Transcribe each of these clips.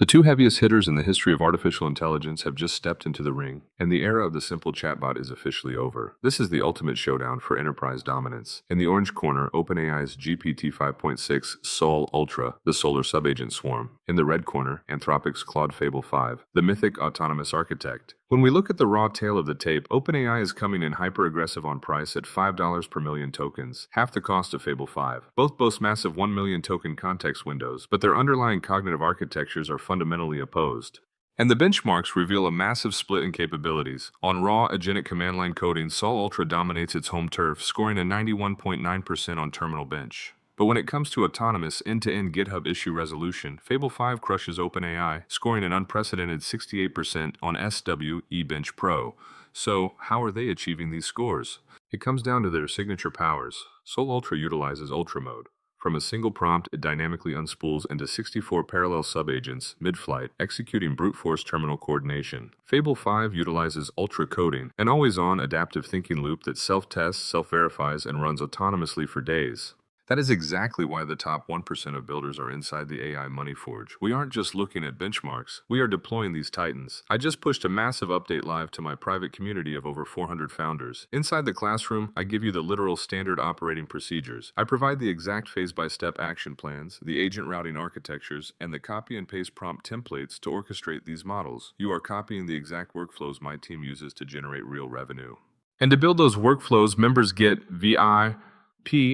The two heaviest hitters in the history of artificial intelligence have just stepped into the ring, and the era of the simple chatbot is officially over. This is the ultimate showdown for enterprise dominance. In the orange corner, OpenAI's GPT-5.6 Sol Ultra, the solar subagent swarm. In the red corner, Anthropic's Claude Fable 5, the mythic autonomous architect. When we look at the raw tail of the tape, OpenAI is coming in hyper-aggressive on price at $5 per million tokens, half the cost of Fable 5. Both boast massive 1 million token context windows, but their underlying cognitive architectures are fundamentally opposed. And the benchmarks reveal a massive split in capabilities. On raw agentic command line coding, Sol Ultra dominates its home turf, scoring a 91.9% on terminal bench. But when it comes to autonomous end-to-end GitHub issue resolution, Fable 5 crushes OpenAI, scoring an unprecedented 68% on SWE-Bench Pro. So, how are they achieving these scores? It comes down to their signature powers. Sol Ultra utilizes Ultra Mode. From a single prompt, it dynamically unspools into 64 parallel subagents mid-flight, executing brute force terminal coordination. Fable 5 utilizes ultracoding, an always-on adaptive thinking loop that self-tests, self-verifies, and runs autonomously for days. That is exactly why the top 1% of builders are inside the AI Money Forge. We aren't just looking at benchmarks, we are deploying these titans. I just pushed a massive update live to my private community of over 400 founders. Inside the classroom, I give you the literal standard operating procedures. I provide the exact phase-by-step action plans, the agent routing architectures, and the copy and paste prompt templates to orchestrate these models. You are copying the exact workflows my team uses to generate real revenue. And to build those workflows, members get VIP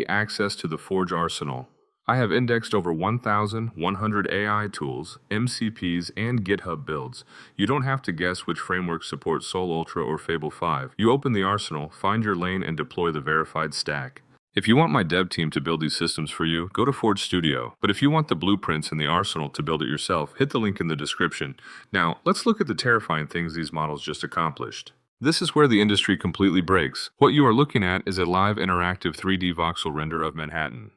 access to the Forge arsenal. I have indexed over 1,100 AI tools, MCPs, and GitHub builds. You don't have to guess which framework supports Sol Ultra or Fable 5. You open the arsenal, find your lane, and deploy the verified stack. If you want my dev team to build these systems for you, go to Forge Studio. But if you want the blueprints and the arsenal to build it yourself, hit the link in the description. Now, let's look at the terrifying things these models just accomplished. This is where the industry completely breaks. What you are looking at is a live interactive 3D voxel render of Manhattan.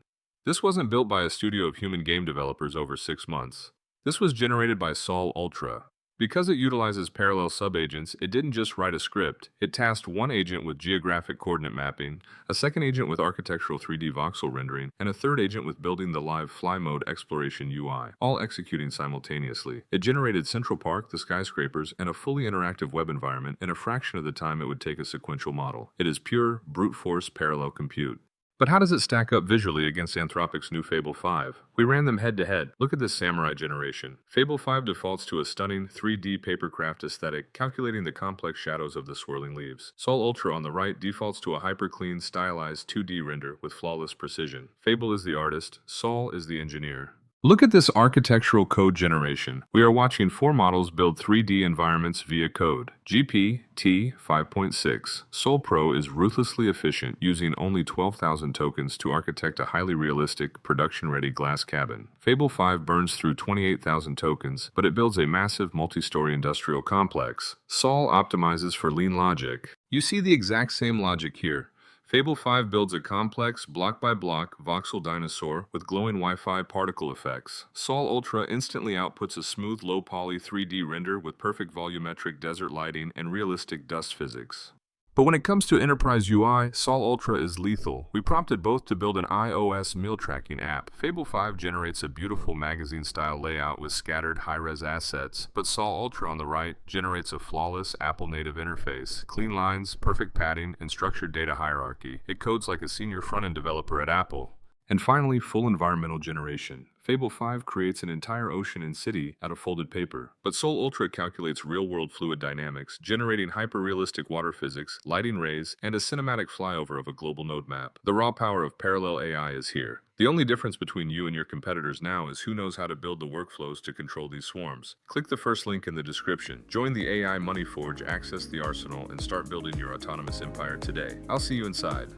This wasn't built by a studio of human game developers over 6 months. This was generated by Sol Ultra. Because it utilizes parallel subagents, it didn't just write a script. It tasked one agent with geographic coordinate mapping, a second agent with architectural 3D voxel rendering, and a third agent with building the live fly mode exploration UI, all executing simultaneously. It generated Central Park, the skyscrapers, and a fully interactive web environment in a fraction of the time it would take a sequential model. It is pure, brute force parallel compute. But how does it stack up visually against Anthropic's new Fable 5? We ran them head-to-head. Look at this samurai generation. Fable 5 defaults to a stunning 3D papercraft aesthetic, calculating the complex shadows of the swirling leaves. Sol Ultra on the right defaults to a hyper-clean, stylized 2D render with flawless precision. Fable is the artist, Sol is the engineer. Look at this architectural code generation. We are watching 4 models build 3D environments via code. GPT-5.6 Sol Pro is ruthlessly efficient, using only 12,000 tokens to architect a highly realistic, production-ready glass cabin. Fable 5 burns through 28,000 tokens, but it builds a massive multi-story industrial complex. Sol optimizes for lean logic. You see the exact same logic here. Fable 5 builds a complex, block-by-block voxel dinosaur with glowing Wi-Fi particle effects. Sol Ultra instantly outputs a smooth, low-poly 3D render with perfect volumetric desert lighting and realistic dust physics. But when it comes to enterprise UI, Sol Ultra is lethal. We prompted both to build an iOS meal tracking app. Fable 5 generates a beautiful magazine-style layout with scattered high-res assets, but Sol Ultra on the right generates a flawless Apple-native interface, clean lines, perfect padding, and structured data hierarchy. It codes like a senior front-end developer at Apple. And finally, full environmental generation. Fable 5 creates an entire ocean and city out of folded paper, but Sol Ultra calculates real-world fluid dynamics, generating hyper-realistic water physics, lighting rays, and a cinematic flyover of a global node map. The raw power of parallel AI is here. The only difference between you and your competitors now is who knows how to build the workflows to control these swarms. Click the first link in the description. Join the AI Money Forge, access the arsenal, and start building your autonomous empire today. I'll see you inside.